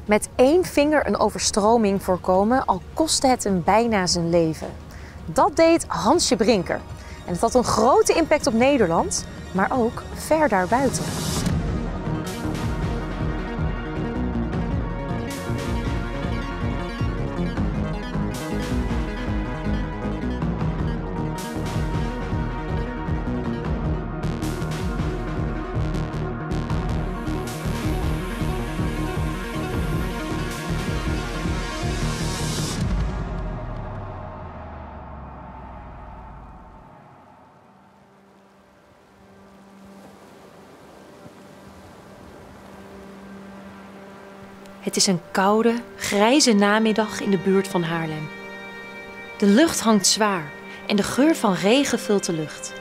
Met 1 vinger een overstroming voorkomen, al kostte het hem bijna zijn leven. Dat deed Hansje Brinker. En het had een grote impact op Nederland, maar ook ver daarbuiten. Het is een koude, grijze namiddag in de buurt van Haarlem. De lucht hangt zwaar en de geur van regen vult de lucht.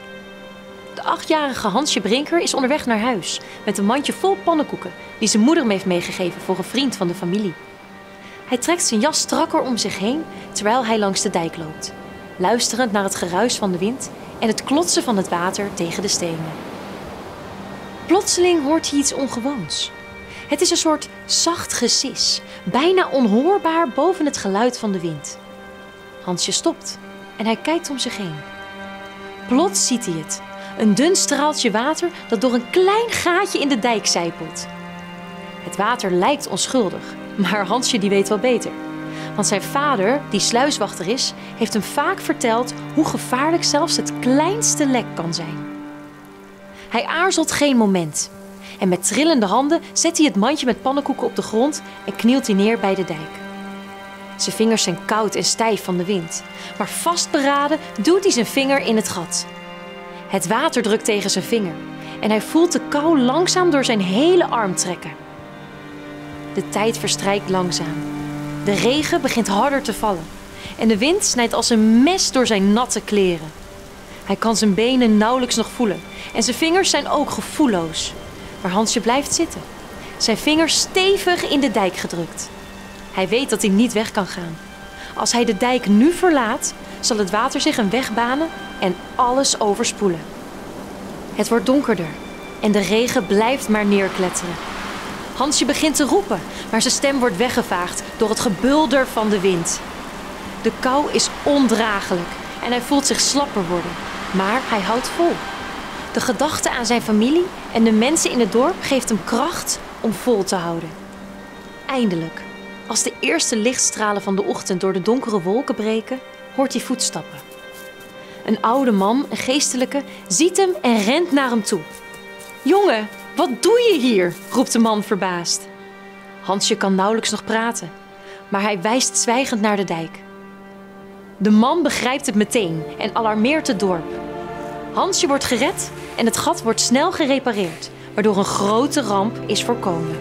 De 8-jarige Hansje Brinker is onderweg naar huis met een mandje vol pannenkoeken die zijn moeder hem heeft meegegeven voor een vriend van de familie. Hij trekt zijn jas strakker om zich heen terwijl hij langs de dijk loopt, luisterend naar het geruis van de wind en het klotsen van het water tegen de stenen. Plotseling hoort hij iets ongewoons. Het is een soort zacht gesis, bijna onhoorbaar boven het geluid van de wind. Hansje stopt en hij kijkt om zich heen. Plots ziet hij het, een dun straaltje water dat door een klein gaatje in de dijk sijpelt. Het water lijkt onschuldig, maar Hansje die weet wel beter. Want zijn vader, die sluiswachter is, heeft hem vaak verteld hoe gevaarlijk zelfs het kleinste lek kan zijn. Hij aarzelt geen moment. En met trillende handen zet hij het mandje met pannenkoeken op de grond en knielt hij neer bij de dijk. Zijn vingers zijn koud en stijf van de wind, maar vastberaden duwt hij zijn vinger in het gat. Het water drukt tegen zijn vinger en hij voelt de kou langzaam door zijn hele arm trekken. De tijd verstrijkt langzaam. De regen begint harder te vallen en de wind snijdt als een mes door zijn natte kleren. Hij kan zijn benen nauwelijks nog voelen en zijn vingers zijn ook gevoelloos. Maar Hansje blijft zitten, zijn vingers stevig in de dijk gedrukt. Hij weet dat hij niet weg kan gaan. Als hij de dijk nu verlaat, zal het water zich een weg banen en alles overspoelen. Het wordt donkerder en de regen blijft maar neerkletteren. Hansje begint te roepen, maar zijn stem wordt weggevaagd door het gebulder van de wind. De kou is ondraaglijk en hij voelt zich slapper worden, maar hij houdt vol. De gedachte aan zijn familie en de mensen in het dorp geeft hem kracht om vol te houden. Eindelijk, als de eerste lichtstralen van de ochtend door de donkere wolken breken, hoort hij voetstappen. Een oude man, een geestelijke, ziet hem en rent naar hem toe. "Jongen, wat doe je hier?" roept de man verbaasd. Hansje kan nauwelijks nog praten, maar hij wijst zwijgend naar de dijk. De man begrijpt het meteen en alarmeert het dorp. Hansje wordt gered en het gat wordt snel gerepareerd, waardoor een grote ramp is voorkomen.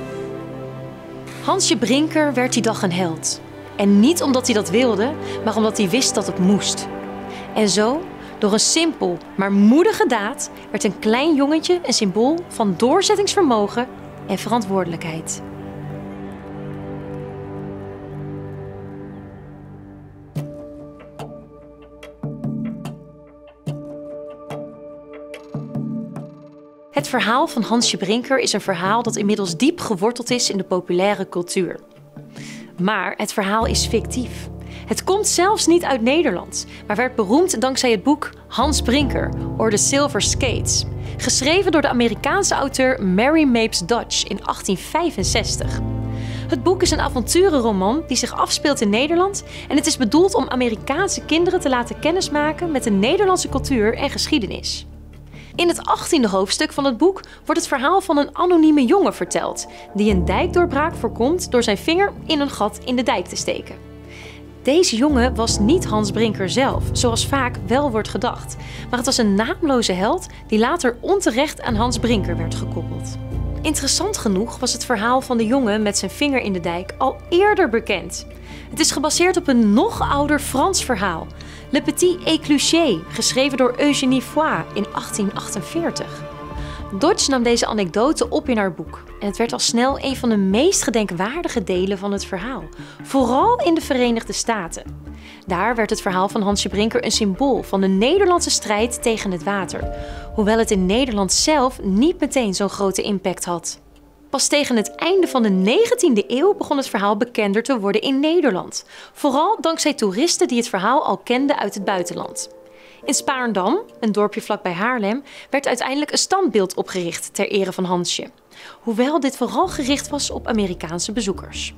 Hansje Brinker werd die dag een held. En niet omdat hij dat wilde, maar omdat hij wist dat het moest. En zo, door een simpel maar moedige daad, werd een klein jongetje een symbool van doorzettingsvermogen en verantwoordelijkheid. Het verhaal van Hansje Brinker is een verhaal dat inmiddels diep geworteld is in de populaire cultuur. Maar het verhaal is fictief. Het komt zelfs niet uit Nederland, maar werd beroemd dankzij het boek Hans Brinker, or The Silver Skates, geschreven door de Amerikaanse auteur Mary Mapes Dodge in 1865. Het boek is een avonturenroman die zich afspeelt in Nederland en het is bedoeld om Amerikaanse kinderen te laten kennismaken met de Nederlandse cultuur en geschiedenis. In het 18e hoofdstuk van het boek wordt het verhaal van een anonieme jongen verteld, die een dijkdoorbraak voorkomt door zijn vinger in een gat in de dijk te steken. Deze jongen was niet Hans Brinker zelf, zoals vaak wel wordt gedacht, maar het was een naamloze held die later onterecht aan Hans Brinker werd gekoppeld. Interessant genoeg was het verhaal van de jongen met zijn vinger in de dijk al eerder bekend. Het is gebaseerd op een nog ouder Frans verhaal, Le Petit Éclusier, geschreven door Eugénie Foy in 1848. Dodge nam deze anekdote op in haar boek en het werd al snel een van de meest gedenkwaardige delen van het verhaal, vooral in de Verenigde Staten. Daar werd het verhaal van Hansje Brinker een symbool van de Nederlandse strijd tegen het water, hoewel het in Nederland zelf niet meteen zo'n grote impact had. Pas tegen het einde van de 19e eeuw begon het verhaal bekender te worden in Nederland. Vooral dankzij toeristen die het verhaal al kenden uit het buitenland. In Spaarndam, een dorpje vlakbij Haarlem, werd uiteindelijk een standbeeld opgericht ter ere van Hansje. Hoewel dit vooral gericht was op Amerikaanse bezoekers.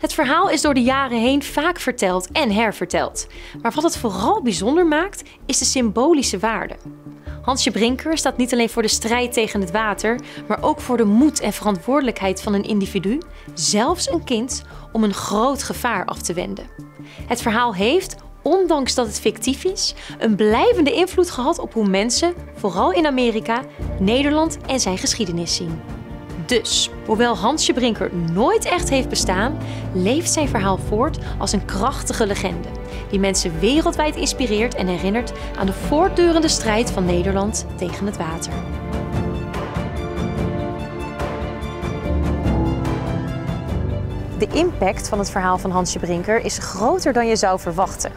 Het verhaal is door de jaren heen vaak verteld en herverteld. Maar wat het vooral bijzonder maakt, is de symbolische waarde. Hansje Brinker staat niet alleen voor de strijd tegen het water, maar ook voor de moed en verantwoordelijkheid van een individu, zelfs een kind, om een groot gevaar af te wenden. Het verhaal heeft, ondanks dat het fictief is, een blijvende invloed gehad op hoe mensen, vooral in Amerika, Nederland en zijn geschiedenis zien. Dus, hoewel Hansje Brinker nooit echt heeft bestaan, leeft zijn verhaal voort als een krachtige legende, die mensen wereldwijd inspireert en herinnert aan de voortdurende strijd van Nederland tegen het water. De impact van het verhaal van Hansje Brinker is groter dan je zou verwachten.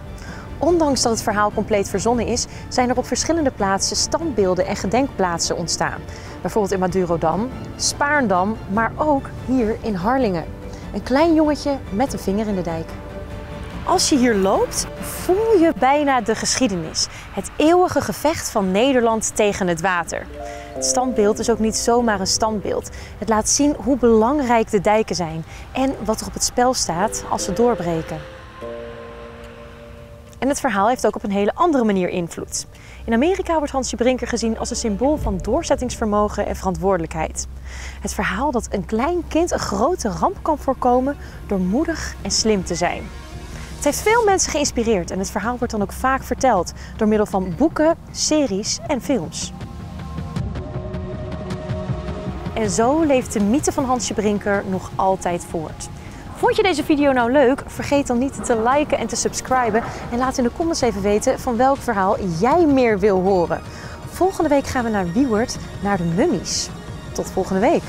Ondanks dat het verhaal compleet verzonnen is, zijn er op verschillende plaatsen standbeelden en gedenkplaatsen ontstaan. Bijvoorbeeld in Madurodam, Spaarndam, maar ook hier in Harlingen. Een klein jongetje met een vinger in de dijk. Als je hier loopt, voel je bijna de geschiedenis. Het eeuwige gevecht van Nederland tegen het water. Het standbeeld is ook niet zomaar een standbeeld. Het laat zien hoe belangrijk de dijken zijn en wat er op het spel staat als ze doorbreken. En het verhaal heeft ook op een hele andere manier invloed. In Amerika wordt Hansje Brinker gezien als een symbool van doorzettingsvermogen en verantwoordelijkheid. Het verhaal dat een klein kind een grote ramp kan voorkomen door moedig en slim te zijn. Het heeft veel mensen geïnspireerd en het verhaal wordt dan ook vaak verteld door middel van boeken, series en films. En zo leeft de mythe van Hansje Brinker nog altijd voort. Vond je deze video nou leuk? Vergeet dan niet te liken en te subscriben. En laat in de comments even weten van welk verhaal jij meer wil horen. Volgende week gaan we naar Wiewerd, naar de mummies. Tot volgende week.